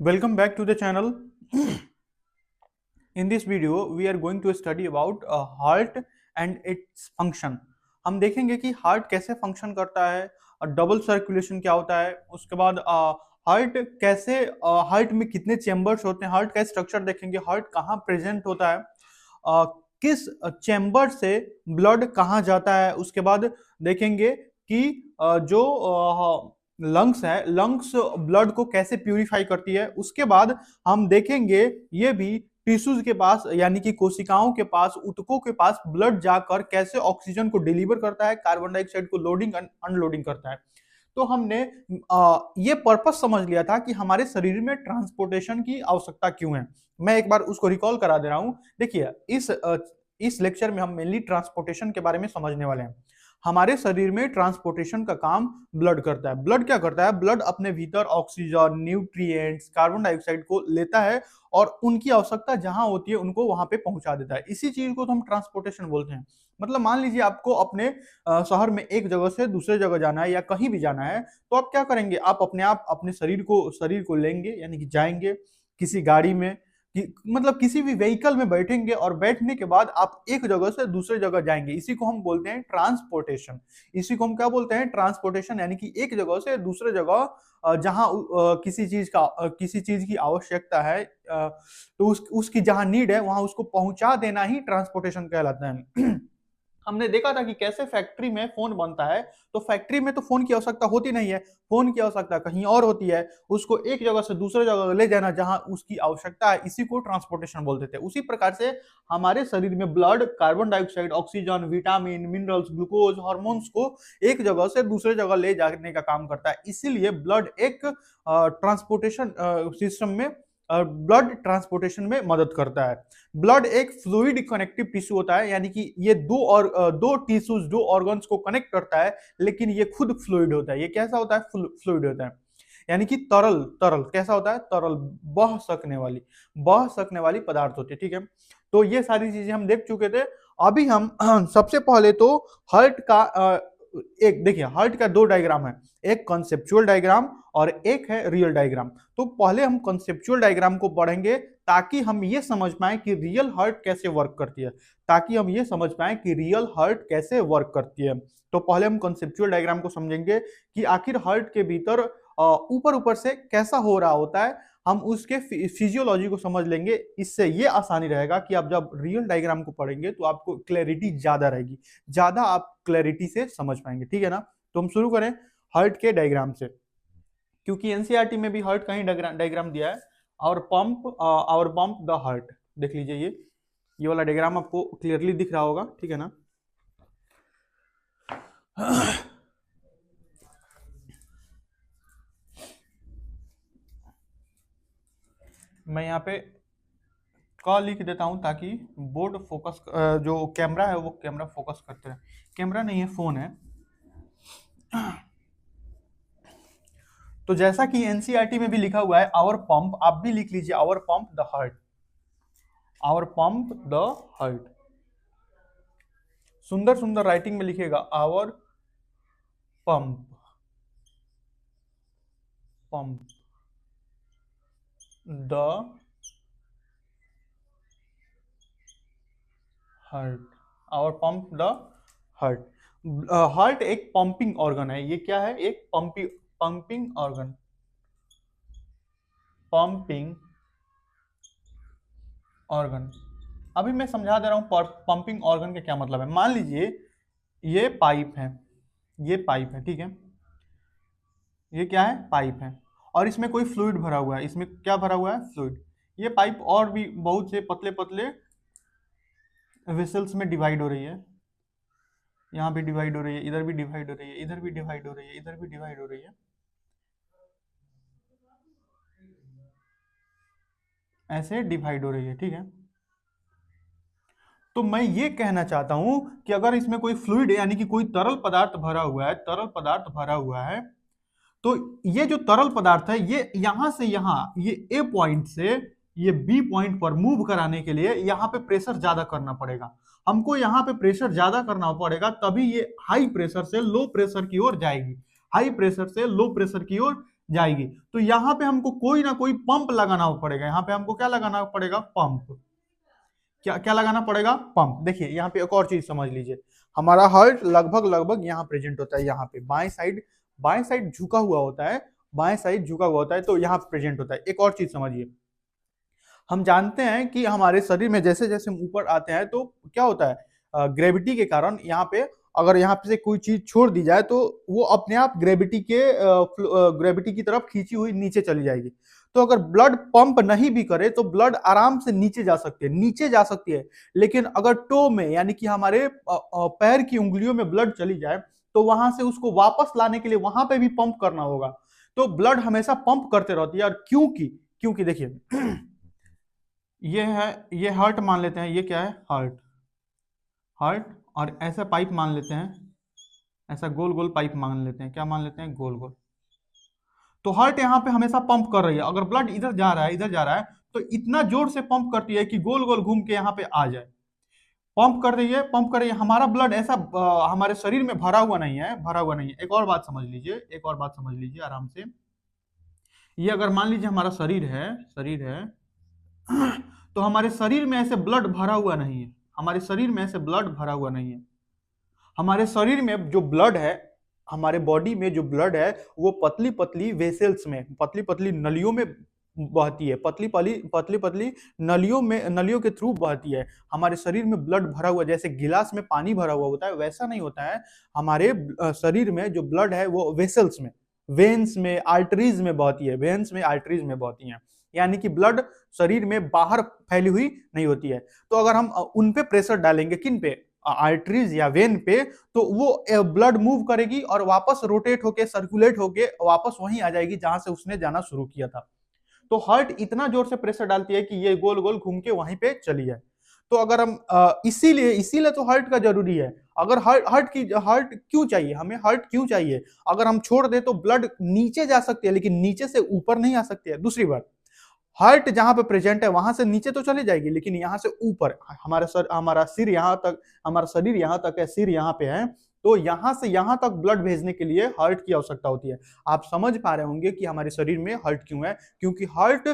Welcome back to the channel. In this video, we are going to study about heart and its function. हम देखेंगे कि heart कैसे function करता है, double circulation क्या होता है, उसके बाद हार्ट कैसे, हार्ट में कितने चेम्बर्स होते हैं, हार्ट का स्ट्रक्चर देखेंगे, हार्ट कहाँ प्रेजेंट होता है, किस चैम्बर से ब्लड कहाँ जाता है। उसके बाद देखेंगे कि जो लंग्स है, लंग्स ब्लड को कैसे प्यूरिफाई करती है। उसके बाद हम देखेंगे ये भी टिश्यूज के पास यानी कि कोशिकाओं के पास, ऊतकों के पास ब्लड जाकर कैसे ऑक्सीजन को डिलीवर करता है, कार्बन डाइऑक्साइड को लोडिंग एंड अनलोडिंग करता है। तो हमने ये पर्पस समझ लिया था कि हमारे शरीर में ट्रांसपोर्टेशन की आवश्यकता क्यों है। मैं एक बार उसको रिकॉल करा दे रहा हूं। देखिए, इस लेक्चर में हम मेनली ट्रांसपोर्टेशन के बारे में समझने वाले हैं। हमारे शरीर में ट्रांसपोर्टेशन का काम ब्लड करता है। ब्लड क्या करता है? ब्लड अपने भीतर ऑक्सीजन, न्यूट्रिएंट्स, कार्बन डाइऑक्साइड को लेता है और उनकी आवश्यकता जहां होती है उनको वहां पे पहुंचा देता है। इसी चीज को तो हम ट्रांसपोर्टेशन बोलते हैं। मतलब मान लीजिए आपको अपने शहर में एक जगह से दूसरे जगह जाना है या कहीं भी जाना है, तो आप क्या करेंगे? आप अपने शरीर को लेंगे, यानी कि जाएंगे किसी गाड़ी में, मतलब किसी भी व्हीकल में बैठेंगे और बैठने के बाद आप एक जगह से दूसरे जगह जाएंगे। इसी को हम बोलते हैं ट्रांसपोर्टेशन। इसी को हम क्या बोलते हैं? ट्रांसपोर्टेशन। यानी कि एक जगह से दूसरे जगह जहां किसी चीज की आवश्यकता है, तो उसकी जहां नीड है वहां उसको पहुंचा देना ही ट्रांसपोर्टेशन कहलाता है। हमने देखा था कि कैसे फैक्ट्री में फोन बनता है। तो फैक्ट्री में तो फोन की आवश्यकता होती नहीं है, फोन की आवश्यकता कहीं और होती है। उसको एक जगह से दूसरे जगह ले जाना जहां उसकी आवश्यकता है, इसी को ट्रांसपोर्टेशन बोलते थे। उसी प्रकार से हमारे शरीर में blood carbon dioxide, oxygen, vitamin, minerals, glucose, hormones को एक जगह से दूसरे जगह ले जाने का काम करता है। इसीलिए ब्लड एक ट्रांसपोर्टेशन सिस्टम में, ब्लड ट्रांसपोर्टेशन में मदद करता है। ब्लड एक फ्लूइड कनेक्टिव टिश्यू होता है, यानी कि ये दो टिश्यूज, दो ऑर्गन्स को कनेक्ट करता है, लेकिन ये खुद फ्लूइड होता है। ये कैसा होता है? फ्लूइड होता है, यानी कि तरल। तरल कैसा होता है? तरल, बह सकने वाली पदार्थ होती है। ठीक है, तो ये सारी चीजें हम देख चुके थे। अभी हम सबसे पहले तो हार्ट का एक देखिए, हार्ट का दो डायग्राम है, एक कॉन्सेप्चुअल डायग्राम और एक है रियल डायग्राम। तो पहले हम कॉन्सेप्चुअल डायग्राम को पढ़ेंगे ताकि हम ये समझ पाए कि रियल हार्ट कैसे वर्क करती है, तो पहले हम कॉन्सेप्चुअल डायग्राम को समझेंगे कि आखिर हार्ट के भीतर ऊपर ऊपर से कैसा हो रहा होता है। हम उसके फिजियोलॉजी को समझ लेंगे। इससे ये आसानी रहेगा कि आप जब रियल डायग्राम को पढ़ेंगे तो आपको क्लैरिटी ज्यादा रहेगी, ज्यादा आप क्लैरिटी से समझ पाएंगे। ठीक है ना? तो हम शुरू करें हार्ट के डायग्राम से, क्योंकि एनसीईआरटी में भी हार्ट का ही डायग्राम दिया है। और पंप द हार्ट, देख लीजिए, ये वाला डायग्राम आपको क्लियरली दिख रहा होगा। ठीक है ना? मैं यहाँ पे कॉल लिख देता हूं ताकि बोर्ड फोकस, जो कैमरा है वो कैमरा फोकस करते रहे। कैमरा नहीं है, फोन है। तो जैसा कि एनसीईआरटी में भी लिखा हुआ है आवर पंप, आप भी लिख लीजिए our pump the heart, our pump the heart. सुंदर सुंदर राइटिंग में लिखेगा our pump, pump the heart, our pump the heart. Heart एक पंपिंग ऑर्गन है। ये क्या है? एक पंपिंग ऑर्गन, पंपिंग ऑर्गन। अभी मैं समझा दे रहा हूं पंपिंग ऑर्गन का क्या मतलब है। मान लीजिए ये पाइप है, ये पाइप है, ठीक है, ये क्या है? पाइप है, और इसमें कोई फ्लूइड भरा हुआ है। इसमें क्या भरा हुआ है? फ्लूइड। ये पाइप और भी बहुत से पतले पतले वेसल्स में डिवाइड हो रही है। यहाँ भी डिवाइड हो रही है, इधर भी डिवाइड हो रही है, इधर भी डिवाइड हो रही है, इधर भी डिवाइड हो रही है। ऐसे डिवाइड हो रही है। ठीक है, तो मैं ये कहना चाहता हूं कि अगर इसमें कोई फ्लूइड यानी कि कोई तरल पदार्थ भरा हुआ है, तरल पदार्थ भरा हुआ है, तो ये जो तरल पदार्थ है ये यहां से यहां, ये ए पॉइंट से ये बी पॉइंट पर मूव कराने के लिए यहां पे प्रेशर ज्यादा करना पड़ेगा। हमको यहां पे प्रेशर ज्यादा करना पड़ेगा, तभी ये हाई प्रेशर से लो प्रेशर की ओर जाएगी, हाई प्रेशर से लो प्रेशर की ओर जाएगी। तो यहाँ पे हमको कोई ना कोई पंप लगाना पड़ेगा, यहाँ पे हमको क्या लगाना पड़ेगा, पंप। क्या क्या लगाना पड़ेगा, पंप। देखिए यहाँ पे एक और चीज समझ लीजिए, हमारा हार्ट लगभग लगभग यहाँ प्रेजेंट होता है, यहाँ पे बाएं साइड झुका हुआ होता है, बाएं साइड झुका हुआ होता है, तो यहाँ प्रेजेंट होता है। एक और चीज समझिए, हम जानते हैं कि हमारे शरीर में जैसे जैसे हम ऊपर आते हैं तो क्या होता है, ग्रेविटी के कारण यहाँ पे अगर यहाँ पे से कोई चीज छोड़ दी जाए तो वो अपने आप ग्रेविटी की तरफ खींची हुई नीचे चली जाएगी। तो अगर ब्लड पंप नहीं भी करे तो ब्लड आराम से नीचे जा सकती है, नीचे जा सकती है। लेकिन अगर टो में यानी कि हमारे पैर की उंगलियों में ब्लड चली जाए तो वहां से उसको वापस लाने के लिए वहां पे भी पंप करना होगा। तो ब्लड हमेशा पंप करते रहती है। और क्योंकि क्योंकि देखिए ये है, ये हार्ट मान लेते हैं, ये क्या है, हार्ट, हार्ट। और ऐसा पाइप मान लेते हैं, ऐसा गोल गोल पाइप मान लेते हैं, क्या मान लेते हैं, गोल गोल। तो हार्ट यहाँ पे हमेशा पंप कर रही है। अगर ब्लड इधर जा रहा है, इधर जा रहा है, तो इतना जोर से पंप करती है कि गोल गोल घूम के यहाँ पे आ जाए। पंप कर रही है, पंप कर रही है। हमारा ब्लड ऐसा हमारे शरीर में भरा हुआ नहीं है, भरा हुआ नहीं है। एक और बात समझ लीजिए, एक और बात समझ लीजिए आराम से। ये अगर मान लीजिए हमारा शरीर है, शरीर है, तो हमारे शरीर में ऐसे ब्लड भरा हुआ नहीं है, हमारे शरीर में ऐसे ब्लड भरा हुआ नहीं है। हमारे शरीर में जो ब्लड है, हमारे बॉडी में जो ब्लड है वो पतली पतली वेसल्स में, पतली पतली नलियों में बहती है, पतली पतली पतली नलियों में, नलियों के थ्रू बहती है। हमारे शरीर में ब्लड भरा हुआ, जैसे गिलास में पानी भरा हुआ होता है वैसा नहीं होता है। हमारे शरीर में जो ब्लड है वो वेसल्स में, वेन्स में, आर्टरीज में बहती है, वेन्स में, आर्टरीज में बहती है। यानी कि ब्लड शरीर में बाहर फैली हुई नहीं होती है। तो अगर हम उन पे प्रेशर डालेंगे, किन पे, आर्टरीज या वेन पे, तो वो ब्लड मूव करेगी और वापस रोटेट होके, सर्कुलेट होके वापस वहीं आ जाएगी जहां से उसने जाना शुरू किया था। तो हार्ट इतना जोर से प्रेशर डालती है कि ये गोल गोल घूम के वहीं पे चली जाए। तो अगर हम इसीलिए इसीलिए तो हार्ट का जरूरी है। अगर हार्ट क्यों चाहिए हमें, हार्ट क्यों चाहिए, अगर हम छोड़ दे तो ब्लड नीचे जा सकती है लेकिन नीचे से ऊपर नहीं आ सकती है। दूसरी बात, हार्ट जहां पे प्रेजेंट है वहां से नीचे तो चले जाएगी लेकिन यहां से ऊपर, हमारा सिर यहां तक, हमारा शरीर यहां तक है, सिर यहां पे है, तो यहां से यहां तक ब्लड भेजने के लिए हार्ट की आवश्यकता होती है। आप समझ पा रहे होंगे कि हमारे शरीर में हार्ट क्यों है, क्योंकि हार्ट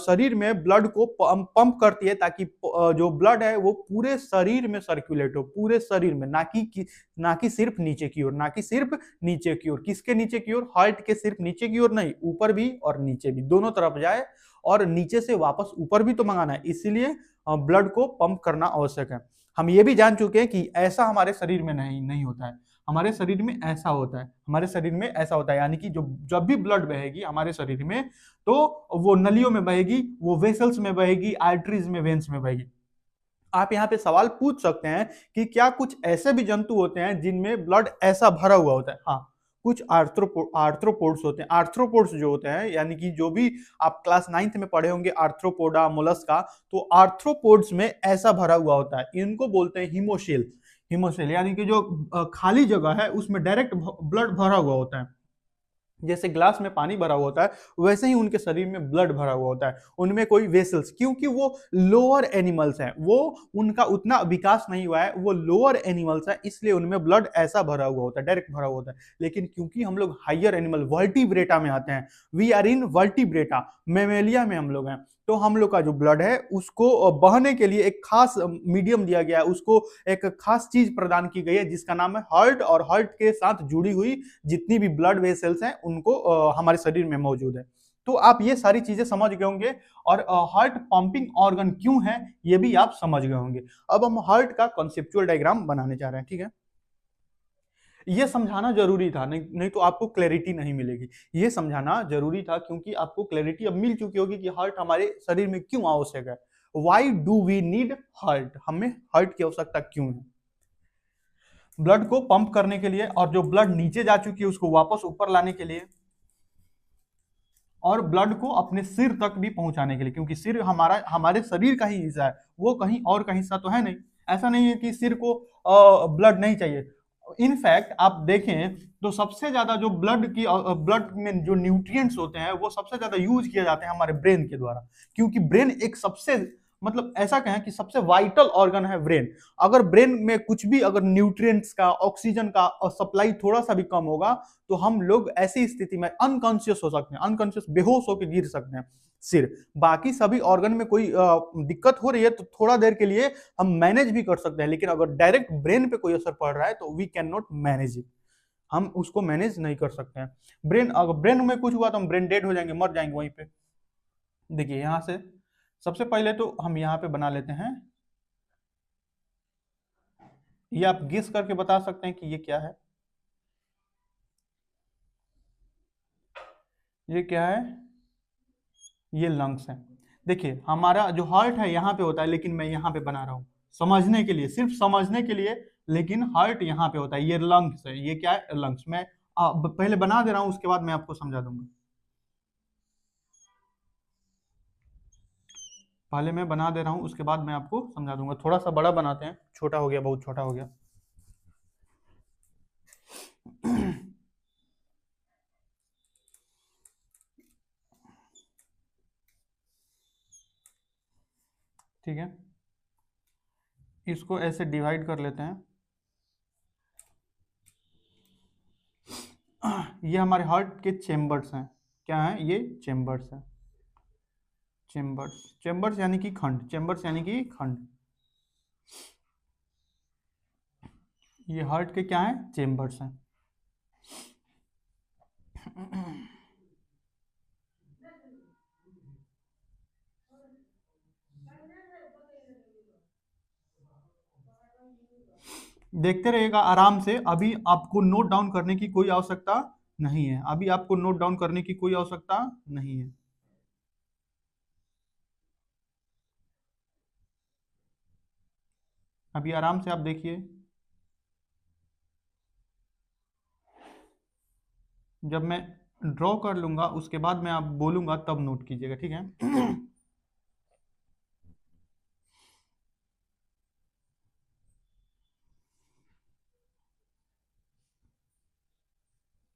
शरीर में ब्लड को पंप करती है ताकि जो ब्लड है वो पूरे शरीर में सर्कुलेट हो, पूरे शरीर में, ना कि सिर्फ नीचे की ओर, ना कि सिर्फ नीचे की ओर। किसके नीचे की ओर, हार्ट के सिर्फ नीचे की ओर नहीं, ऊपर भी और नीचे भी, दोनों तरफ जाए और नीचे से वापस ऊपर भी तो मंगाना है। इसीलिए ब्लड को पंप करना आवश्यक है। हम ये भी जान चुके हैं कि ऐसा हमारे शरीर में नहीं होता है, हमारे शरीर में ऐसा होता है, हमारे शरीर में ऐसा होता है। यानी कि जो जब भी ब्लड बहेगी हमारे शरीर में तो वो नलियों में बहेगी, वो वेसल्स में बहेगी, आर्टरीज में, वेन्स में बहेगी। आप यहाँ पे सवाल पूछ सकते हैं कि क्या कुछ ऐसे भी जंतु होते हैं जिनमें ब्लड ऐसा भरा हुआ होता है। हाँ, कुछ आर्थ्रोपोड्स होते हैं। आर्थ्रोपोड्स जो होते हैं, यानी कि जो भी आप क्लास 9th में पढ़े होंगे आर्थ्रोपोडा, मोलस्का, तो आर्थ्रोपोड्स में ऐसा भरा हुआ होता है। इनको बोलते हैं हिमोशेल। हिमोशेल यानी कि जो खाली जगह है उसमें डायरेक्ट ब्लड भरा हुआ होता है। जैसे ग्लास में पानी भरा हुआ होता है वैसे ही उनके शरीर में ब्लड भरा हुआ होता है। उनमें कोई वेसल्स, क्योंकि वो लोअर एनिमल्स हैं, वो उनका उतना विकास नहीं हुआ है, वो लोअर एनिमल्स है, इसलिए उनमें ब्लड ऐसा भरा हुआ होता है, डायरेक्ट भरा हुआ होता है। लेकिन क्योंकि हम लोग हायर एनिमल वर्टिब्रेटा में आते हैं, we are in vertebrata, mammalia में हम लोग हैं, तो हम लोग का जो ब्लड है उसको बहने के लिए एक खास मीडियम दिया गया है, उसको एक खास चीज प्रदान की गई है जिसका नाम है हार्ट। और हार्ट के साथ जुड़ी हुई जितनी भी ब्लड वेसल्स हैं उनको हमारे शरीर में मौजूद है। तो आप ये सारी चीजें समझ गए होंगे और हार्ट पंपिंग ऑर्गन क्यों है ये भी आप समझ गए होंगे। अब हम हार्ट का कॉन्सेप्चुअल डायग्राम बनाने जा रहे हैं, ठीक है। ये समझाना जरूरी था, नहीं तो आपको क्लैरिटी नहीं मिलेगी। ये समझाना जरूरी था क्योंकि आपको क्लैरिटी अब मिल चुकी होगी कि हार्ट हमारे शरीर में क्यों आवश्यक है। Why do we need heart, हमें हार्ट की आवश्यकता क्यों है। ब्लड को पंप करने के लिए, और जो ब्लड नीचे जा चुकी है उसको वापस ऊपर लाने के लिए, और ब्लड को अपने सिर तक भी पहुंचाने के लिए, क्योंकि सिर हमारे शरीर का ही हिस्सा है, वो कहीं और का हिस्सा तो है नहीं। ऐसा नहीं है कि सिर को ब्लड नहीं चाहिए। इनफैक्ट आप देखें तो सबसे ज्यादा जो ब्लड में जो न्यूट्रिएंट्स होते हैं वो सबसे ज्यादा यूज किए जाते हैं हमारे ब्रेन के द्वारा, क्योंकि ब्रेन एक सबसे मतलब ऐसा कहें कि सबसे वाइटल ऑर्गन है ब्रेन। अगर ब्रेन में कुछ भी अगर न्यूट्रिएंट्स का, ऑक्सीजन का सप्लाई थोड़ा सा भी कम होगा तो हम लोग ऐसी स्थिति में अनकॉन्शियस हो सकते हैं, अनकॉन्शियस बेहोश होकर गिर सकते हैं सिर। बाकी सभी ऑर्गन में कोई दिक्कत हो रही है तो थोड़ा देर के लिए हम मैनेज भी कर सकते हैं, लेकिन अगर डायरेक्ट ब्रेन पे कोई असर पड़ रहा है तो we can not manage it, हम उसको मैनेज नहीं कर सकते हैं। ब्रेन, अगर ब्रेन में कुछ हुआ तो हम ब्रेन डेड हो जाएंगे, मर जाएंगे वहीं पे। देखिए यहां से सबसे पहले तो हम यहाँ पे बना लेते हैं, ये आप गेस करके बता सकते हैं कि ये क्या है। ये क्या है? ये लंग्स है। देखिए हमारा जो हार्ट है यहाँ पे होता है, लेकिन मैं यहाँ पे बना रहा हूँ समझने के लिए, सिर्फ समझने के लिए, लेकिन हार्ट यहाँ पे होता है। ये लंग्स है, ये क्या है? लंग्स। मैं पहले बना दे रहा हूँ, उसके बाद मैं आपको समझा दूंगा। पहले मैं बना दे रहा हूँ, उसके बाद मैं आपको समझा दूंगा। थोड़ा सा बड़ा बनाते हैं, छोटा हो गया, बहुत छोटा हो गया। ठीक है, इसको ऐसे डिवाइड कर लेते हैं। ये हमारे हार्ट के चेम्बर्स हैं। क्या है? ये चेम्बर्स है। चेम्बर्स, चेम्बर्स यानी कि खंड, चेम्बर्स यानी कि खंड। ये हार्ट के क्या है? चेम्बर्स हैं। देखते रहिएगा आराम से, अभी आपको नोट डाउन करने की कोई आवश्यकता नहीं है, अभी आपको नोट डाउन करने की कोई आवश्यकता नहीं है। अभी आराम से आप देखिए, जब मैं ड्रॉ कर लूंगा उसके बाद मैं आप बोलूंगा तब नोट कीजिएगा, ठीक है?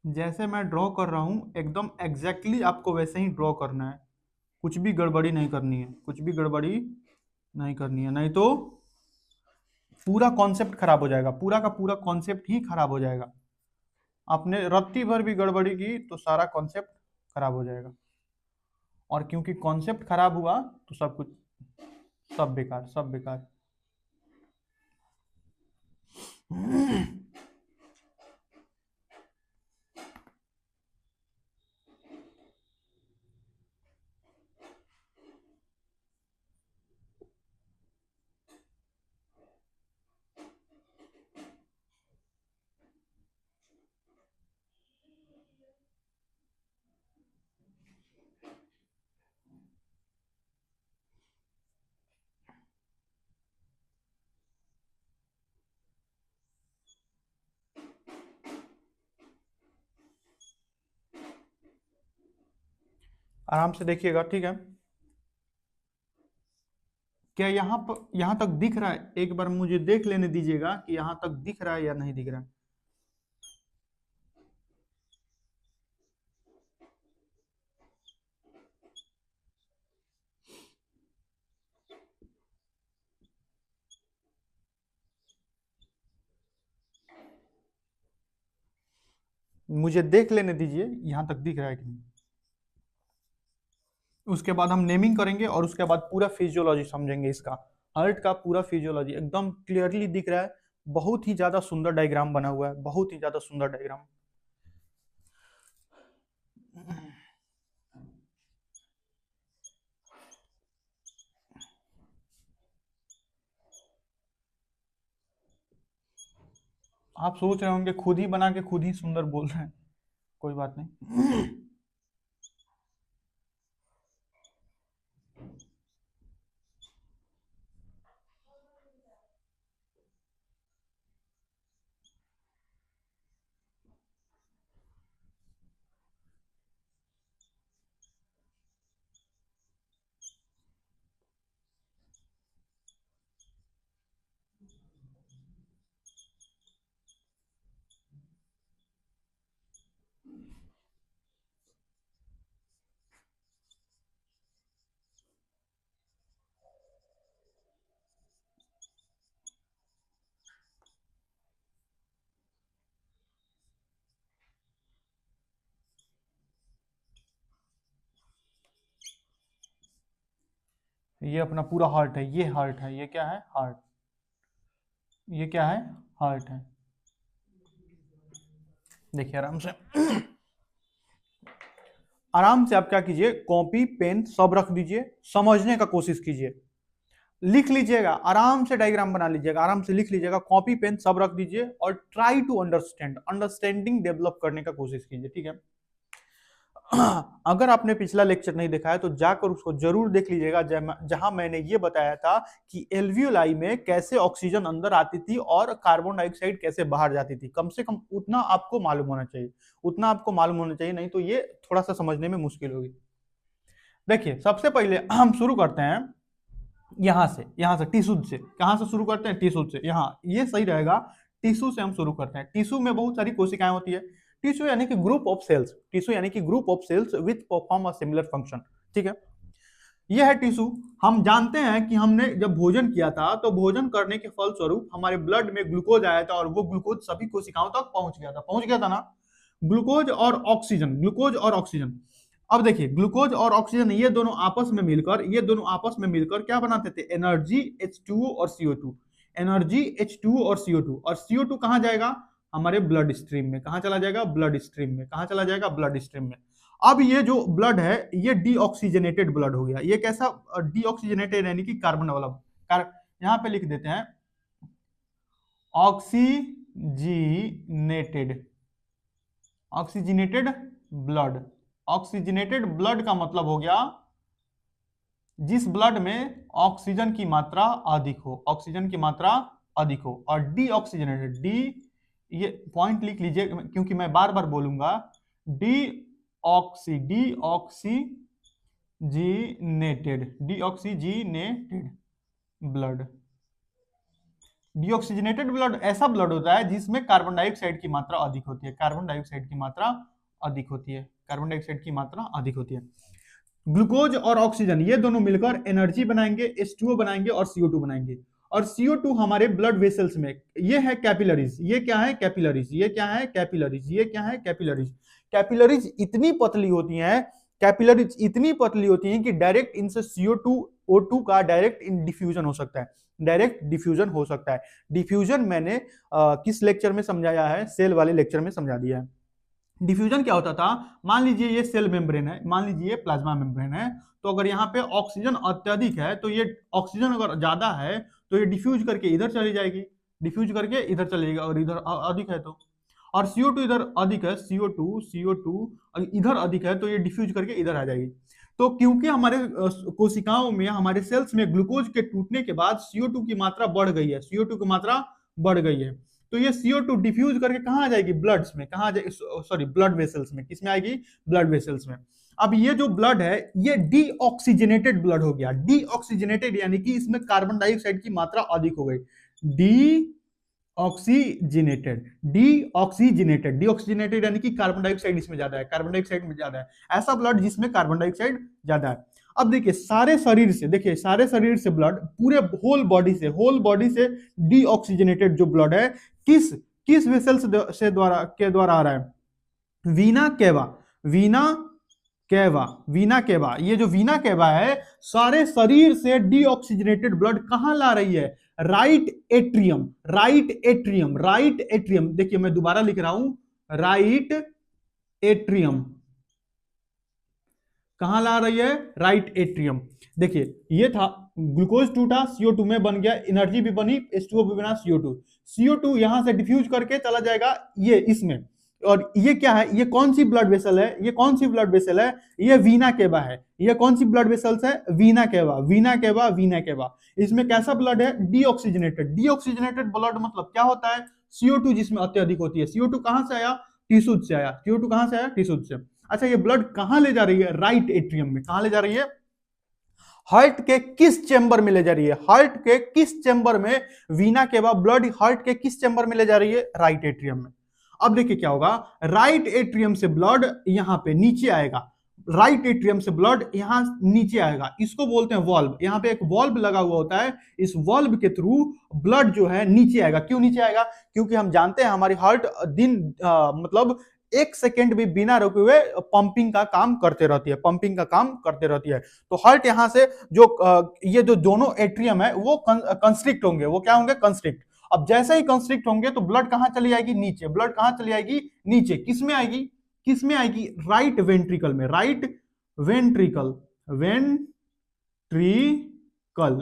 जैसे मैं ड्रॉ कर रहा हूँ एकदम एग्जैक्टली आपको वैसे ही ड्रॉ करना है, कुछ भी गड़बड़ी नहीं करनी है, कुछ भी गड़बड़ी नहीं करनी है, नहीं तो पूरा कॉन्सेप्ट खराब हो जाएगा, पूरा का पूरा कॉन्सेप्ट ही खराब हो जाएगा। आपने रत्ती भर भी गड़बड़ी की तो सारा कॉन्सेप्ट खराब हो जाएगा, और क्योंकि कॉन्सेप्ट खराब हुआ तो सब कुछ, सब बेकार, सब बेकार। आराम से देखिएगा, ठीक है? क्या यहाँ पर, यहाँ तक दिख रहा है? एक बार मुझे देख लेने दीजिएगा कि यहाँ तक दिख रहा है या नहीं दिख रहा है। मुझे देख लेने दीजिए यहाँ तक दिख रहा है कि नहीं। उसके बाद हम नेमिंग करेंगे और उसके बाद पूरा फिजियोलॉजी समझेंगे इसका। हार्ट का पूरा फिजियोलॉजी एकदम क्लियरली दिख रहा है, बहुत ही ज्यादा सुंदर डायग्राम बना हुआ है, बहुत ही ज्यादा सुंदर डायग्राम। आप सोच रहे होंगे खुद ही बना के खुद ही सुंदर बोल रहे हैं, कोई बात नहीं। ये अपना पूरा हार्ट है, ये हार्ट है, ये क्या है, हार्ट, ये क्या है, हार्ट है। देखिए आराम से आराम से आप क्या कीजिए, कॉपी पेन सब रख दीजिए, समझने का कोशिश कीजिए, लिख लीजिएगा, आराम से डायग्राम बना लीजिएगा, आराम से लिख लीजिएगा, कॉपी पेन सब रख दीजिए और try to understand, understanding develop करने का कोशिश कीजिए, ठीक है। अगर आपने पिछला लेक्चर नहीं देखा है तो जाकर उसको जरूर देख लीजिएगा, जहां मैंने ये बताया था कि एल्वियोलाई में कैसे ऑक्सीजन अंदर आती थी और कार्बन डाइऑक्साइड कैसे बाहर जाती थी। कम से कम उतना आपको मालूम होना चाहिए, उतना आपको मालूम होना चाहिए, नहीं तो ये थोड़ा सा समझने में मुश्किल होगी। देखिए सबसे पहले हम शुरू करते हैं यहां से टिश्यू से। कहां से शुरू करते हैं, टिश्यू से। यहाँ ये सही रहेगा, टिश्यू से हम शुरू करते हैं। टिश्यू में बहुत सारी कोशिकाएं होती है। टिश्यू यानी कि ग्रुप ऑफ सेल्स, टिश्यू यानी कि group of sales with perform a similar function, ठीक है। ये है टिश्यू। हम जानते हैं कि हमने जब भोजन किया था तो भोजन करने के फलस्वरूप हमारे ब्लड में ग्लूकोज आया था और वो ग्लूकोज सभी कोशिकाओं तक पहुंच गया था ना। ग्लूकोज और ऑक्सीजन, ग्लूकोज और ऑक्सीजन। अब देखिए ग्लूकोज और ऑक्सीजन ये दोनों आपस में मिलकर क्या बनाते थे, एनर्जी H2O और CO2, एनर्जी H2O और CO2। और CO2 कहां जाएगा, हमारे ब्लड स्ट्रीम में। कहां चला जाएगा, ब्लड स्ट्रीम में। कहां चला जाएगा, ब्लड स्ट्रीम में। अब ये जो ब्लड है ये डीऑक्सीजनेटेड ब्लड हो गया। ये कैसा डीऑक्सीजनेटेड, यानी कि कार्बन वाला। यहां पे लिख देते हैं oxygenated, oxygenated blood. Oxygenated blood का मतलब हो गया जिस ब्लड में ऑक्सीजन की मात्रा अधिक हो, ऑक्सीजन की मात्रा अधिक हो। और डीऑक्सीजनेटेड, डी ये पॉइंट लिख लीजिए क्योंकि मैं बार बार बोलूंगा, डीऑक्सीजनेटेड ब्लड। डीऑक्सीजनेटेड ब्लड ऐसा ब्लड होता है जिसमें कार्बन डाइऑक्साइड की मात्रा अधिक होती है, कार्बन डाइऑक्साइड की मात्रा अधिक होती है, कार्बन डाइऑक्साइड की मात्रा अधिक होती है। ग्लूकोज और ऑक्सीजन ये दोनों मिलकर एनर्जी बनाएंगे, H2O बनाएंगे और CO2 बनाएंगे। और CO2 हमारे ब्लड वेसल्स में, ये है कैपिलरीज। ये क्या है, कैपिलरीज। ये क्या है, कैपिलरीज। ये क्या है, कैपिलरीज। कैपिलरीज इतनी पतली होती हैं, कैपिलरीज इतनी पतली होती हैं कि डायरेक्ट इनसे CO2 O2 का डायरेक्ट डिफ्यूजन हो सकता है, डायरेक्ट डिफ्यूजन हो सकता है। डिफ्यूजन मैंने किस लेक्चर में समझाया है, सेल वाले लेक्चर में समझा दिया है। डिफ्यूजन क्या होता था, मान लीजिए ये सेल मेम्ब्रेन है, मान लीजिए ये प्लाज्मा मेम्ब्रेन है, तो अगर यहाँ पे ऑक्सीजन अत्यधिक है तो ये ऑक्सीजन अगर ज्यादा है तो ये डिफ्यूज करके इधर चली जाएगी, डिफ्यूज करके इधर चली जाएगी, और इधर अधिक है तो। और CO2 इधर अधिक है, CO2 इधर अधिक है तो ये डिफ्यूज करके इधर आ जाएगी। तो क्योंकि हमारे कोशिकाओं में, हमारे सेल्स में ग्लूकोज के टूटने के बाद CO2 की मात्रा बढ़ गई है, CO2 की मात्रा बढ़ गई है, तो ये CO2 डिफ्यूज करके कहां आ जाएगी, ब्लड्स में। कहां जाएगी, सॉरी ब्लड वेसल्स में। किसमें आएगी, ब्लड वेसल्स में। अब ये जो ब्लड है ये डीऑक्सीजनेटेड ब्लड हो गया। डीऑक्सीजनेटेड यानी कि इसमें कार्बन डाइऑक्साइड की मात्रा अधिक हो गई। डीऑक्सीजनेटेड यानी कि कार्बन डाइऑक्साइड इसमें ज्यादा है, कार्बन डाइऑक्साइड में ज्यादा है। ऐसा ब्लड जिसमें कार्बन डाइऑक्साइड ज्यादा है। अब देखिए सारे शरीर से, देखिए सारे शरीर से ब्लड, पूरे होल बॉडी से डीऑक्सीजनेटेड जो ब्लड है किस किस वेसल से द्वारा आ रहा है, वीना केवा। ये जो वीना केवा है सारे शरीर से डीऑक्सीजनेटेड ब्लड कहां ला रही है, राइट एट्रियम। देखिए मैं दोबारा लिख रहा हूं, राइट एट्रियम। कहां ला रही है, राइट एट्रियम। देखिए ये था, ग्लूकोज टूटा, CO2 में बन गया, एनर्जी भी बनी, H2O भी बना, CO2 यहां से डिफ्यूज करके चला जाएगा ये इसमें। और ये क्या है, ये कौन सी ब्लड वेसल है, ये वीना केवा है। ये कौन सी ब्लड वेसल्स है, वीना केवा। इसमें कैसा ब्लड है, डीऑक्सीजनेटेड ब्लड। मतलब क्या होता है, CO2 जिसमें अत्यधिक होती है। CO2 कहां से आया, टिश्यू से आया। CO2 कहां से आया, टिश्यू से। अच्छा ये ब्लड कहां ले जा रही है, राइट एट्रियम में। कहां ले जा रही है, हार्ट के किस चेंबर में ले जा रही है, हार्ट के किस चेंबर में, वीना केवा ब्लड हार्ट के किस चेंबर में ले जा रही है, राइट एट्रियम में। अब देखिए क्या होगा, राइट एट्रियम से ब्लड यहां पे नीचे आएगा, राइट एट्रियम से ब्लड यहां नीचे आएगा, इसको बोलते हैं वॉल्व। यहां पे एक वॉल्व लगा हुआ होता है, इस वॉल्व के थ्रू ब्लड जो है नीचे आएगा। क्यों नीचे आएगा, क्योंकि हम जानते हैं हमारी हार्ट मतलब एक सेकेंड भी बिना रुके हुए पंपिंग का काम करते रहती है, पंपिंग का काम करते रहती है। तो हार्ट यहां से जो ये जो दोनों एट्रियम है वो कंस्ट्रिक्ट होंगे, वो क्या होंगे, कंस्ट्रिक्ट। अब जैसे ही कंस्ट्रिक्ट होंगे तो ब्लड कहां चली जाएगी, नीचे, ब्लड कहां चली जाएगी, नीचे। किसमें आएगी, किसमें आएगी, राइट वेंट्रिकल में, राइट वेंट्रिकल, वेंट्रिकल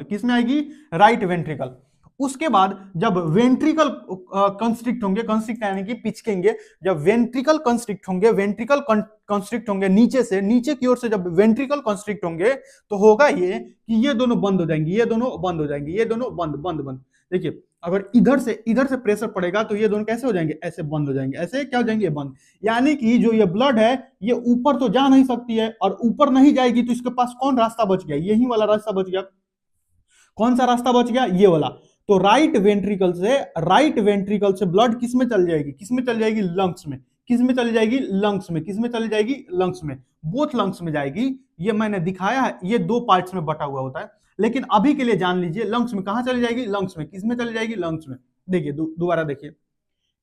किसमें आएगी, राइट वेंट्रिकल। उसके बाद जब वेंट्रिकल कंस्ट्रिक्ट होंगे, कंस्ट्रिक्ट यानी कि पिचकेंगे, जब वेंट्रिकल कंस्ट्रिक्ट होंगे, वेंट्रिकल कंस्ट्रिक्ट होंगे नीचे से, नीचे की ओर से जब वेंट्रिकल कंस्ट्रिक्ट होंगे तो होगा ये कि ये दोनों बंद हो जाएंगे, ये दोनों बंद हो जाएंगे, ये दोनों बंद बंद बंद। देखिए अगर इधर से प्रेशर पड़ेगा तो ये दोनों कैसे हो जाएंगे, ऐसे बंद हो जाएंगे, ऐसे क्या हो जाएंगे, बंद। यानी कि जो ये ब्लड है ये ऊपर तो जा नहीं सकती है, और ऊपर नहीं जाएगी तो इसके पास कौन रास्ता बच गया, यही वाला रास्ता बच गया। कौन सा रास्ता बच गया, ये वाला। तो राइट वेंट्रिकल से ब्लड किस में चल जाएगी, किस में चल जाएगी, लंग्स में। किस में चली जाएगी, लंग्स में। किस में चली जाएगी, लंग्स में, बोथ लंग्स में जाएगी। ये मैंने दिखाया है, ये दो पार्ट्स में बटा हुआ होता है, लेकिन अभी के लिए जान लीजिए लंग्स में कहां चली जाएगी, लंग्स में। किस में चली जाएगी, लंग्स में। देखिए दोबारा देखिए,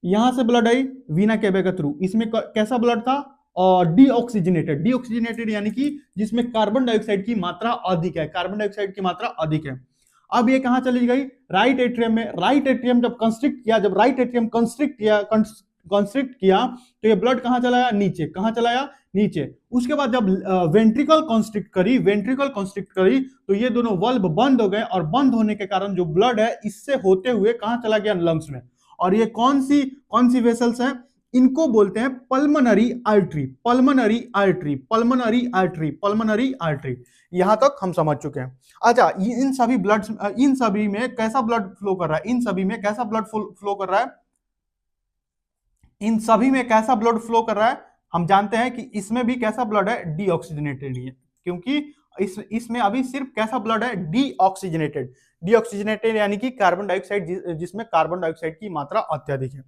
यहां से ब्लड आई वीना केबे के थ्रू, इसमें कैसा ब्लड था, और डीऑक्सीजनेटेड, डीऑक्सीजनेटेड यानी कि जिसमें कार्बन डाइऑक्साइड की मात्रा अधिक है, कार्बन डाइऑक्साइड की मात्रा अधिक है। अब ये कहां चली गई, राइट एट्रियम में। राइट एट्रियम जब कंस्ट्रिक्ट किया, जब राइट एट्रियम कंस्ट्रिक्ट किया तो ये ब्लड कहां चलाया, नीचे। कहां चलाया, नीचे। उसके बाद जब वेंट्रिकल कंस्ट्रिक्ट करी तो ये दोनों वाल्व बंद हो गए, और बंद होने के कारण जो ब्लड है इससे होते हुए कहां चला गया, लंग्स में। और ये कौन सी वेसल्स है, इनको बोलते हैं pulmonary artery, pulmonary artery, pulmonary artery, pulmonary artery. यहां तक हम समझ चुके हैं। अच्छा, इन सभी में कैसा ब्लड फ्लो कर रहा है, इन सभी में कैसा ब्लड फ्लो कर रहा है, इन सभी में कैसा ब्लड फ्लो कर रहा है, हम जानते हैं कि इसमें भी कैसा ब्लड है, डीऑक्सीजनेटेड ही है, क्योंकि इसमें अभी सिर्फ कैसा ब्लड है, डीऑक्सीजनेटेड। डीऑक्सीजनेटेड यानी कि कार्बन डाइऑक्साइड, जिसमें कार्बन डाइऑक्साइड की मात्रा अत्यधिक है।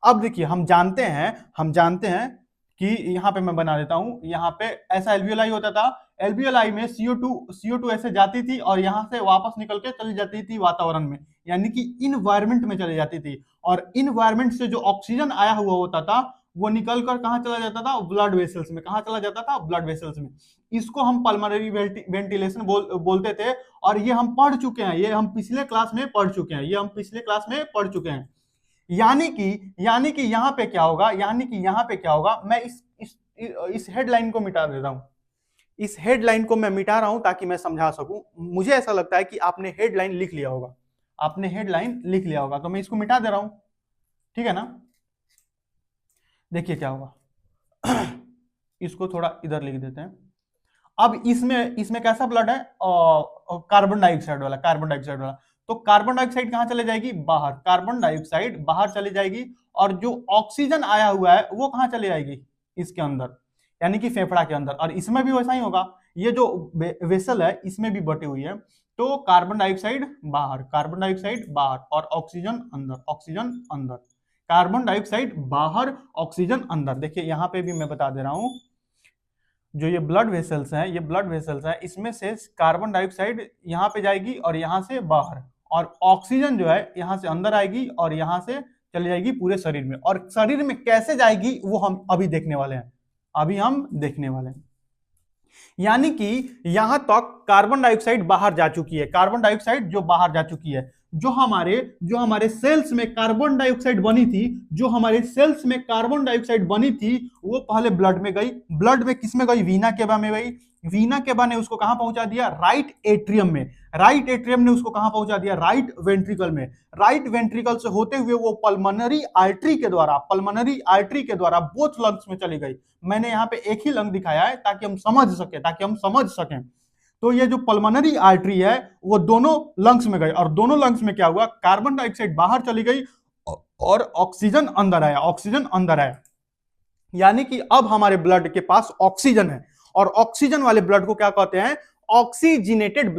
अब देखिए हम जानते हैं कि यहाँ पे मैं बना देता हूं, यहाँ पे ऐसा एल्वियोलाई होता था, एल्वियोलाई में CO2 ऐसे जाती थी और यहाँ से वापस निकल के चली जाती थी वातावरण में, यानी कि इन्वायरमेंट में चली जाती थी। और इन्वायरमेंट से जो ऑक्सीजन आया हुआ होता था वो निकल कर कहाँ चला जाता था, ब्लड वेसल्स में। कहाँ चला जाता था, ब्लड वेसल्स में। इसको हम पल्मोनरी वेंटिलेशन बोलते थे, और ये हम पढ़ चुके हैं, ये हम पिछले क्लास में पढ़ चुके हैं, यानी कि यहां पे क्या होगा, मैं इस हेडलाइन को मिटा देता हूं। इस हेडलाइन को मैं मिटा रहा हूं ताकि मैं समझा सकूं। मुझे ऐसा लगता है कि आपने हेडलाइन लिख लिया होगा, तो मैं इसको मिटा दे रहा हूं, ठीक है ना। देखिए क्या होगा, इसको थोड़ा इधर लिख देते हैं। अब इसमें कैसा ब्लड है, कार्बन डाइऑक्साइड वाला। तो कार्बन डाइऑक्साइड कहां चले जाएगी, बाहर। कार्बन डाइऑक्साइड बाहर चली जाएगी, और जो ऑक्सीजन आया हुआ है वो कहां चले जाएगी, इसके अंदर, यानी कि फेफड़ा के अंदर। और इसमें भी वैसा ही होगा, ये जो वेसल है इसमें भी बटी हुई है। तो कार्बन डाइऑक्साइड बाहर और ऑक्सीजन अंदर, कार्बन डाइऑक्साइड बाहर, ऑक्सीजन अंदर। देखिए यहां पे भी मैं बता दे रहा हूं, जो ये ब्लड वेसल्स हैं, इसमें से कार्बन डाइऑक्साइड यहाँ पे जाएगी और यहाँ से बाहर, और ऑक्सीजन जो है यहाँ से अंदर आएगी और यहाँ से चली जाएगी पूरे शरीर में। और शरीर में कैसे जाएगी वो हम अभी देखने वाले हैं, यानी कि यहां तक कार्बन डाइऑक्साइड बाहर जा चुकी है, जो हमारे सेल्स में कार्बन डाइऑक्साइड बनी थी, वो पहले ब्लड में गई। ब्लड में किस में गई, वीना केवा में गई। वीना केवा ने उसको कहां पहुंचा दिया, राइट एट्रियम में। राइट एट्रियम ने उसको कहां पहुंचा दिया, राइट वेंट्रिकल में। राइट वेंट्रिकल से होते हुए वो पल्मोनरी आर्टरी के द्वारा बोथ लंग्स में चली गई। मैंने यहाँ पे एक ही लंग दिखाया है ताकि हम समझ सकें। तो ये जो पल्मोनरी आर्टरी है वो दोनों लंग्स में गई, और दोनों लंग्स में क्या हुआ, कार्बन डाइऑक्साइड बाहर चली गई और ऑक्सीजन अंदर आया। यानी कि अब हमारे ब्लड के पास ऑक्सीजन है, और ऑक्सीजन वाले ब्लड को क्या कहते हैं, ऑक्सीजनेटेड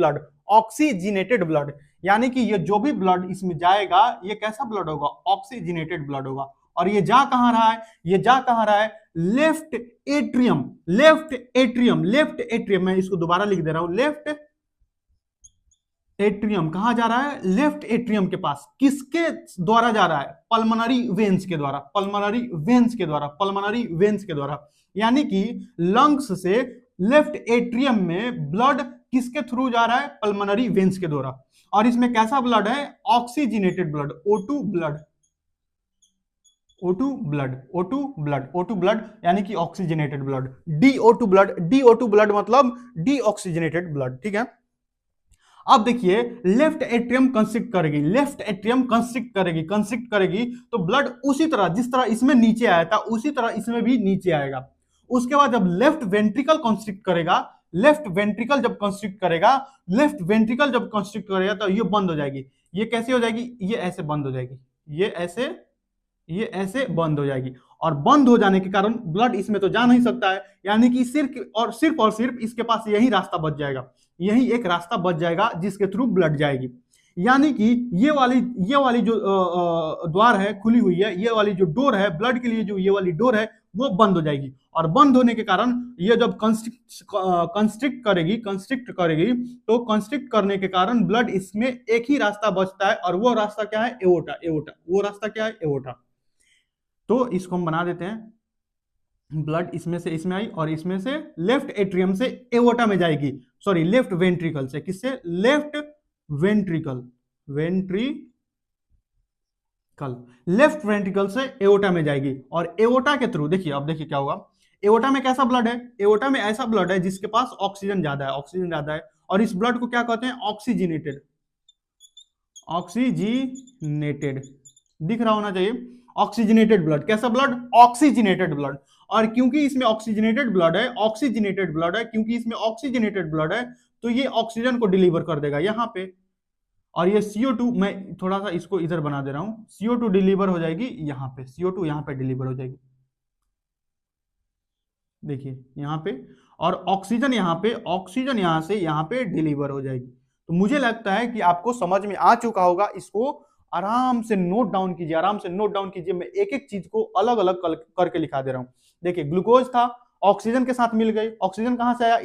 ब्लड। यानी कि ये जो भी ब्लड इसमें जाएगा ये कैसा ब्लड होगा, ऑक्सीजनेटेड ब्लड होगा। और ये जा कहां रहा है, लेफ्ट एट्रियम। मैं इसको दोबारा लिख दे रहा हूं, लेफ्ट एट्रियम कहाँ जा रहा है? लेफ्ट एट्रियम के पास। किसके द्वारा जा रहा है? पल्मोनरी वेन्स के द्वारा, पल्मोनरी वेन्स के द्वारा, पल्मोनरी वेन्स के द्वारा। यानी कि लंग्स से लेफ्ट एट्रियम में ब्लड किसके थ्रू जा रहा है? पल्मोनरी वेन्स के द्वारा। और इसमें कैसा ब्लड है? Oxygenated blood, O2 blood, O2 blood, O2 blood, O2 blood यानी कि oxygenated blood. DO2 blood, DO2 blood मतलब डीऑक्सीजनेटेड ब्लड। ठीक है। अब देखिए लेफ्ट एट्रियम कंस्ट्रिक्ट करेगी, लेफ्ट एट्रियम कंस्ट्रिक्ट करेगी, कंस्ट्रिक्ट करेगी तो ब्लड उसी तरह जिस तरह इसमें नीचे आया था उसी तरह इसमें भी नीचे आएगा। उसके बाद जब लेफ्ट वेंट्रिकल कंस्ट्रिक्ट करेगा, लेफ्ट वेंट्रिकल जब कंस्ट्रिक्ट करेगा, लेफ्ट वेंट्रिकल जब कंस्ट्रिक्ट करेगा तो ये बंद हो जाएगी। ये कैसे हो जाएगी? ये ऐसे बंद हो जाएगी, ये ऐसे बंद हो जाएगी। और बंद हो जाने के कारण ब्लड इसमें तो जा नहीं सकता है, यानी कि सिर्फ और सिर्फ इसके पास यही रास्ता बच जाएगा, यही एक रास्ता बच जाएगा जिसके थ्रू ब्लड जाएगी। यानी कि ये वाली जो द्वार है खुली हुई है, ये वाली जो डोर है ब्लड के लिए, जो ये वाली डोर है वो बंद हो जाएगी। और बंद होने के कारण ये जब कंस्ट्रिक्ट करेगी तो कंस्ट्रिक्ट करने के कारण ब्लड इसमें एक ही रास्ता बचता है, और वो रास्ता क्या है? Aorta, aorta. वो रास्ता क्या है? एओर्टा। तो इसको हम बना देते हैं, ब्लड इसमें से इसमें आई और इसमें से लेफ्ट एट्रियम से एओर्टा में जाएगी, सॉरी लेफ्ट वेंट्रिकल से, किससे? लेफ्ट वेंट्रिकल, लेफ्ट वेंट्रिकल से एओर्टा में जाएगी। और एओर्टा के थ्रू देखिए, अब देखिए क्या होगा। एओर्टा में कैसा ब्लड है? एओर्टा में ऐसा ब्लड है जिसके पास ऑक्सीजन ज्यादा है, ऑक्सीजन ज्यादा है। और इस ब्लड को क्या कहते हैं? ऑक्सीजनेटेड, ऑक्सीजनेटेड दिख रहा होना चाहिए। ऑक्सीजनेटेड ब्लड, कैसा ब्लड? Oxygenated blood. और क्योंकि इसमें ऑक्सीजनेटेड ब्लड है, ऑक्सीजनेटेड ब्लड है, क्योंकि इसमें ऑक्सीजनेटेड ब्लड है तो ये ऑक्सीजन को डिलीवर कर देगा यहां पे। और ये CO2, मैं थोड़ा सा इसको इधर बना दे रहा हूं, CO2 डिलीवर हो जाएगी यहां पे, CO2 यहां पे डिलीवर हो जाएगी, देखिए यहां पे। और ऑक्सीजन यहां पे, ऑक्सीजन यहां से यहां पे डिलीवर हो जाएगी। तो मुझे लगता है कि आपको समझ में आ चुका होगा। इसको आराम से नोट डाउन कीजिए, आराम से नोट डाउन कीजिए। मैं एक एक चीज को अलग अलग करके लिखा दे रहा हूं। देखिए ग्लूकोज था, ऑक्सीजन के साथ मिल गई। ऑक्सीजन कहां से आया?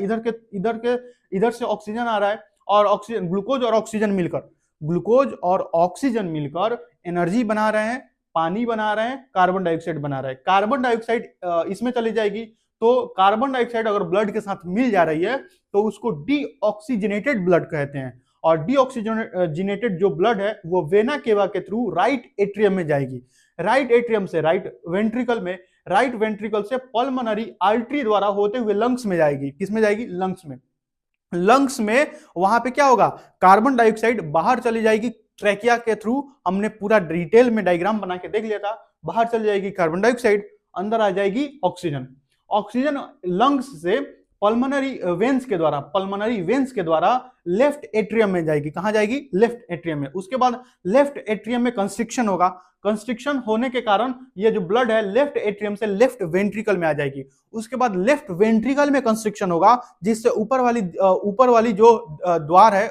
इधर से ऑक्सीजन आ रहा है, और ऑक्सीजन, ग्लूकोज और ऑक्सीजन मिलकर, ग्लूकोज और ऑक्सीजन मिलकर एनर्जी बना रहे हैं, पानी बना रहे हैं, कार्बन डाइऑक्साइड बना रहे हैं। कार्बन डाइऑक्साइड इसमें चली जाएगी, तो कार्बन डाइऑक्साइड अगर ब्लड के साथ मिल जा रही है तो उसको डीऑक्सीजनेटेड ब्लड कहते हैं। और डीऑक्सीजनेटेड जो ब्लड है वो वेना केवा के थ्रू राइट एट्रियम में जाएगी, राइट एट्रियम से राइट वेंट्रिकल में, राइट वेंट्रिकल से पल्मोनरी आर्टरी द्वारा होते हुए लंग्स में जाएगी। किस में जाएगी? लंग्स में। लंग्स में वहां पे क्या होगा? कार्बन डाइऑक्साइड बाहर चली जाएगी ट्रैकिया के थ्रू। हमने पूरा डिटेल में डायग्राम बना के देख लिया था। बाहर चली जाएगी कार्बन डाइऑक्साइड, अंदर आ जाएगी ऑक्सीजन। ऑक्सीजन लंग्स से पल्मोनरी वेन्स के द्वारा, पल्मोनरी वेन्स के द्वारा लेफ्ट एट्रियम में जाएगी। कहां जाएगी? लेफ्ट एट्रियम में। उसके बाद लेफ्ट एट्रियम में कंस्ट्रिक्शन होगा। कंस्ट्रिक्शन होने के कारण ये जो ब्लड है लेफ्ट एट्रियम से लेफ्ट वेंट्रिकल में आ जाएगी। उसके बाद लेफ्ट वेंट्रिकल में कंस्ट्रिक्शन होगा, जिससे ऊपर वाली जो द्वार है,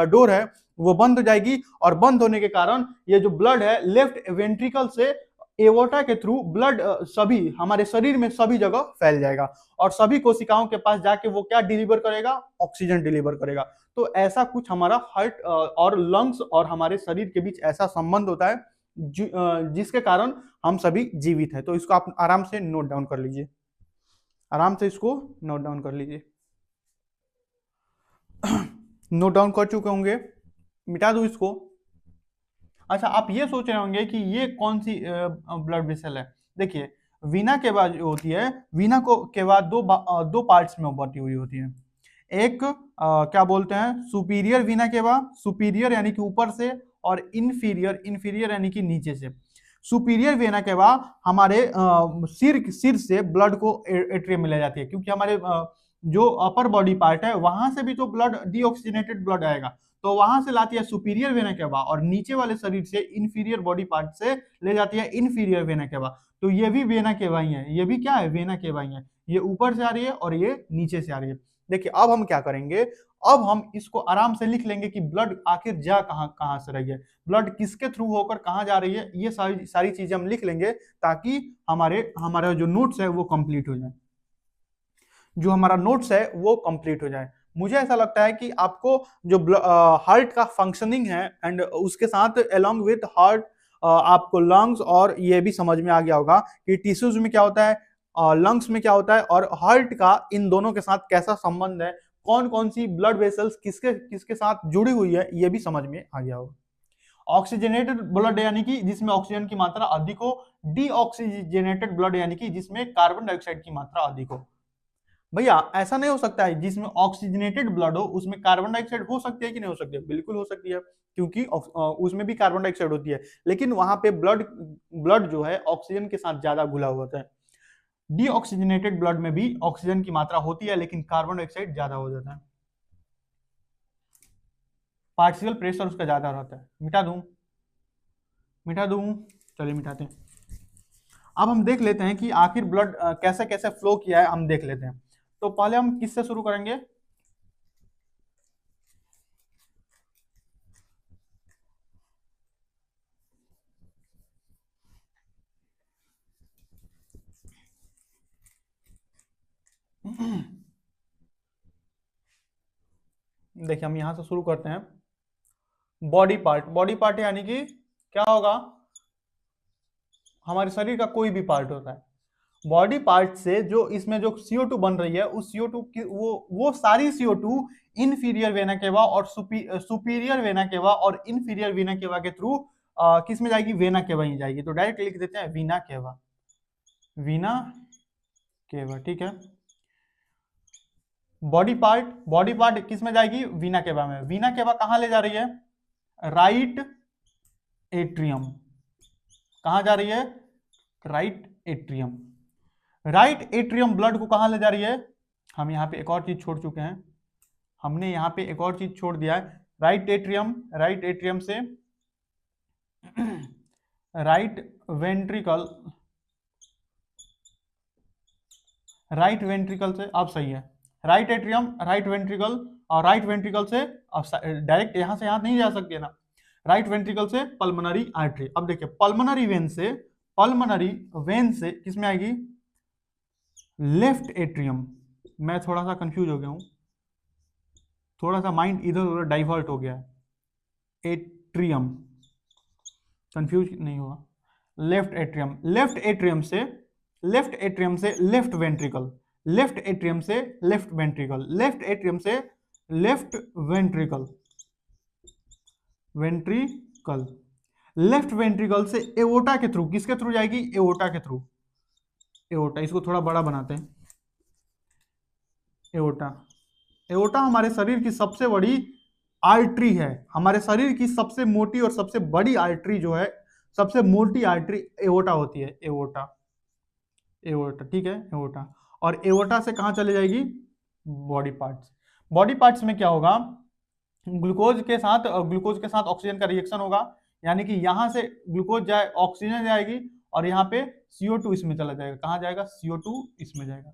डोर है, वो बंद हो जाएगी। और बंद होने के कारण ये जो ब्लड है लेफ्ट वेंट्रिकल से एओर्टा के थ्रू ब्लड सभी हमारे शरीर में सभी जगह फैल जाएगा, और सभी कोशिकाओं के पास जाके वो क्या डिलीवर करेगा? ऑक्सीजन डिलीवर करेगा। तो ऐसा कुछ हमारा हार्ट और लंग्स और हमारे शरीर के बीच ऐसा संबंध होता है जिसके कारण हम सभी जीवित हैं। तो इसको आप आराम से नोट डाउन कर लीजिए, आराम से इसको नोट डाउन कर लीजिए। नोट डाउन कर चुके होंगे, मिटा दूं इसको। अच्छा, आप ये सोच रहे होंगे कि ये कौन सी ब्लड वेसल है। देखिए वीना के बाद जो होती है, वीना को के बाद दो पार्ट्स में बटी हुई होती है। एक क्या बोलते हैं? सुपीरियर वीना के बाद, सुपीरियर यानी कि ऊपर से, और इन्फीरियर, इन्फीरियर यानी कि नीचे से। सुपीरियर वेना के बाद हमारे सिर से ब्लड को एट्रियम में ले जाती है, क्योंकि हमारे जो अपर बॉडी पार्ट है वहां से भी तो ब्लड डीऑक्सीजनेटेड ब्लड आएगा, तो वहां से लाती है सुपीरियर वेना केवा, और नीचे वाले शरीर से इंफीरियर बॉडी पार्ट से ले जाती है इंफीरियर वेना केवा। तो ये भी वेना केवा ही है, ये भी क्या है? वेना केवा ही है। ये ऊपर से आ रही है और ये नीचे से आ रही है। देखिए अब हम क्या करेंगे, अब हम इसको आराम से लिख लेंगे कि ब्लड आखिर जा कहां से रही है, ब्लड किसके थ्रू होकर कहां जा रही है। ये सारी चीजें हम लिख लेंगे ताकि हमारा जो नोट्स है वो कंप्लीट हो जाए, जो हमारा नोट्स है वो कंप्लीट हो जाए। मुझे ऐसा लगता है कि आपको जो हार्ट का फंक्शनिंग है एंड उसके साथ अलोंग विथ हार्ट आपको लंग्स और ये भी समझ में आ गया होगा कि टिश्यूज में क्या होता है, लंग्स में क्या होता है और हार्ट का इन दोनों के साथ कैसा संबंध है, कौन कौन सी ब्लड वेसल्स किसके किसके साथ जुड़ी हुई है, ये भी समझ में आ गया होगा। ऑक्सीजनेटेड ब्लड यानी कि जिसमें ऑक्सीजन की मात्रा अधिक हो, डीऑक्सीजनेटेड ब्लड यानी कि जिसमें कार्बन डाइऑक्साइड की मात्रा अधिक हो। भैया ऐसा नहीं हो सकता है जिसमें ऑक्सीजनेटेड ब्लड हो उसमें कार्बन डाइऑक्साइड हो सकती है कि नहीं हो सकती है? बिल्कुल हो सकती है, क्योंकि उसमें भी कार्बन डाइऑक्साइड होती है, लेकिन वहां पे ब्लड ब्लड जो है ऑक्सीजन के साथ ज्यादा घुला हुआ होता है। डीऑक्सीजनेटेड ब्लड में भी ऑक्सीजन की मात्रा होती है लेकिन कार्बन डाइऑक्साइड ज्यादा हो जाता है, पार्टिकल प्रेशर उसका ज्यादा रहता है। मिटा दूं, चलिए मिटाते हैं। अब हम देख लेते हैं कि आखिर ब्लड कैसे कैसे फ्लो किया है, हम देख लेते हैं। तो पहले हम किससे शुरू करेंगे? देखिए हम यहां से शुरू करते हैं। बॉडी पार्ट, बॉडी पार्ट यानी कि क्या होगा? हमारे शरीर का कोई भी पार्ट होता है। बॉडी पार्ट से जो इसमें जो CO2 बन रही है उस CO2 की वो सारी CO2 इंफीरियर वेना केवा और सुपीरियर वेना केवा और इंफीरियर वेना केवा के थ्रू किस में जाएगी? वेना केवा ही जाएगी। तो डायरेक्ट लिख देते हैं वीना केवा, वीना केवा, ठीक है। बॉडी पार्ट किस में जाएगी? वीना केवा में। वीना केवा कहां ले जा रही है? Right atrium. कहां जा रही है? Right atrium. Right atrium blood को कहां ले जा रही है? हम यहाँ पे एक और चीज छोड़ चुके हैं, हमने यहाँ पे एक और चीज छोड़ दिया है। राइट एट्रियम से राइट वेंट्रिकल से, अब सही है, राइट एट्रियम, राइट वेंट्रिकल, और राइट वेंट्रिकल से अब डायरेक्ट यहां से यहां नहीं जा सकती है ना, राइट वेंट्रिकल से पल्मोनरी आर्टरी। अब देखिए पल्मोनरी वेन से किसमें आएगी? Left atrium. मैं थोड़ा सा कंफ्यूज हो गया हूं, थोड़ा सा माइंड इधर उधर डाइवर्ट हो गया है। एट्रियम, कंफ्यूज नहीं हुआ। लेफ्ट एट्रियम, लेफ्ट एट्रियम से लेफ्ट वेंट्रिकल, लेफ्ट एट्रियम से लेफ्ट वेंट्रिकल, लेफ्ट एट्रियम से लेफ्ट वेंट्रिकल, लेफ्ट वेंट्रिकल से एओर्टा के थ्रू, किसके थ्रू जाएगी? एओर्टा के थ्रू। एओर्टा, इसको थोड़ा बड़ा बनाते हैं। एओर्टा हमारे शरीर की सबसे बड़ी आर्टरी है, हमारे शरीर की सबसे मोटी और सबसे बड़ी आर्टरी जो है, सबसे मोटी आर्टरी एओर्टा होती है। एओर्टा, ठीक है, एओर्टा। और एओर्टा से कहां चले जाएगी? बॉडी पार्ट्स में क्या होगा? ग्लूकोज के साथ ऑक्सीजन का रिएक्शन होगा, यानी कि यहां से ग्लूकोज जाए, ऑक्सीजन जाएगी और यहाँ पे CO2 इसमें चला जाएगा। कहां जाएगा? CO2 इसमें जाएगा।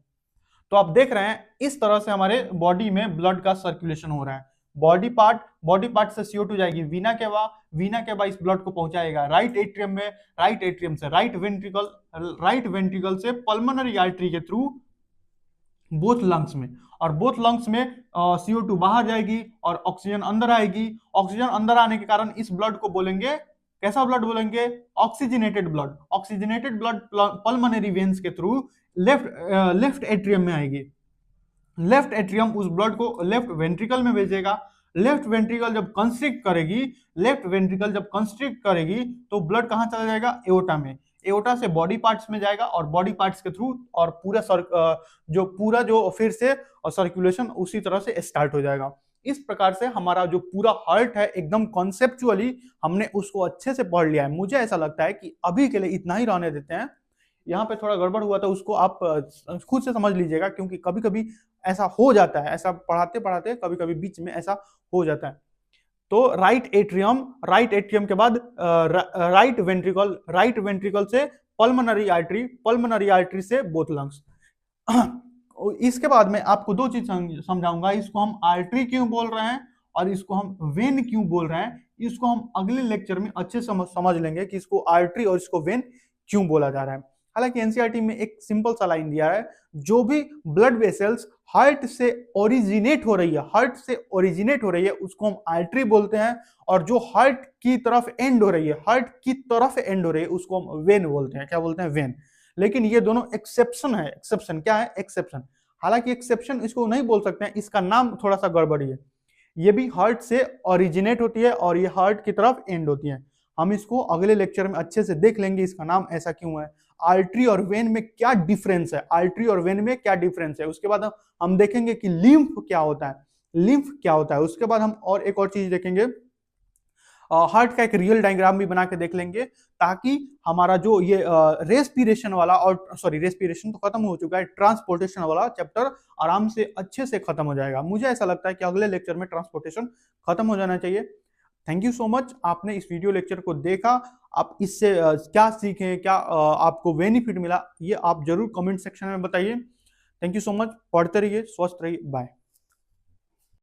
तो आप देख रहे हैं इस तरह से हमारे बॉडी में ब्लड का सर्कुलेशन हो रहा है। बॉडी पार्ट से CO2 जाएगी वीना केवा इस ब्लड को पहुंचाएगा राइट एट्रियम में, राइट एट्रियम से राइट वेंट्रिकल से पल्मोनरी आर्टरी के थ्रू बोथ लंग्स में, और बोथ लंग्स में CO2 बाहर जाएगी और ऑक्सीजन अंदर आएगी। ऑक्सीजन अंदर आने के कारण इस ब्लड को बोलेंगे, कैसा ब्लड बोलेंगे? ऑक्सीजनेटेड ब्लड पल्मोनरी वेन्स के थ्रू लेफ्ट एट्रियम में आएगी। लेफ्ट एट्रियम उस ब्लड को लेफ्ट वेंट्रिकल में भेजेगा। लेफ्ट वेंट्रिकल जब कंस्ट्रिक्ट करेगी तो ब्लड कहां चला जाएगा? एओर्टा में। एओर्टा से बॉडी पार्ट्स में जाएगा और बॉडी पार्ट्स के थ्रू और पूरा जो फिर से सर्कुलेशन उसी तरह से स्टार्ट हो जाएगा। इस प्रकार से हमारा जो पूरा हार्ट है एकदम कॉन्सेप्चुअली हमने उसको अच्छे से पढ़ लिया है। मुझे ऐसा लगता है कि अभी के लिए इतना ही रहने देते हैं। यहाँ पे थोड़ा गड़बड़ हुआ था, उसको आप खुद से समझ लीजिएगा, क्योंकि कभी कभी ऐसा हो जाता है, ऐसा पढ़ाते पढ़ाते कभी कभी बीच में ऐसा हो जाता है। तो राइट एट्रियम के बाद राइट वेंट्रिकल से पल्मोनरी आर्टरी से बोथ लंग्स। इसके बाद में आपको दो चीज समझाऊंगा, इसको हम आर्टरी क्यों बोल रहे हैं और इसको हम वेन क्यों बोल रहे हैं। इसको हम अगले लेक्चर में अच्छे समझ लेंगे कि इसको आर्टरी और इसको वेन क्यों बोला जा रहा है। हालांकि एनसीईआरटी में एक सिंपल सा लाइन दिया है, जो भी ब्लड वेसल्स हार्ट से ओरिजिनेट हो रही है, हार्ट से ओरिजिनेट हो रही है, उसको हम आर्टरी बोलते हैं, और जो हार्ट की तरफ एंड हो रही है, हार्ट की तरफ एंड हो रही है, उसको हम वेन बोलते हैं। क्या बोलते हैं? वेन। लेकिन ये दोनों एक्सेप्शन है। एक्सेप्शन क्या है? एक्सेप्शन। हालांकि एक्सेप्शन इसको नहीं बोल सकते हैं, इसका नाम थोड़ा सा गड़बड़ी है। ये भी हार्ट से ओरिजिनेट होती है और ये हार्ट की तरफ एंड होती है। हम इसको अगले लेक्चर में अच्छे से देख लेंगे, इसका नाम ऐसा क्यों है, आर्टरी और वेन में क्या डिफरेंस है, आर्टरी और वेन में क्या डिफरेंस है। उसके बाद हम देखेंगे कि लिम्फ क्या होता है, लिम्फ क्या होता है। उसके बाद हम और एक और चीज देखेंगे, हार्ट का एक रियल डायग्राम भी बना के देख लेंगे, ताकि हमारा जो ये रेस्पिरेशन वाला, और सॉरी रेस्पिरेशन तो खत्म हो चुका है, ट्रांसपोर्टेशन वाला चैप्टर आराम से अच्छे से खत्म हो जाएगा। मुझे ऐसा लगता है कि अगले लेक्चर में ट्रांसपोर्टेशन खत्म हो जाना चाहिए। थैंक यू सो मच, आपने इस वीडियो लेक्चर को देखा। आप इससे क्या सीखें, क्या आपको बेनिफिट मिला, ये आप जरूर कमेंट सेक्शन में बताइए। थैंक यू सो मच, पढ़ते रहिए, स्वस्थ रहिए, बाय।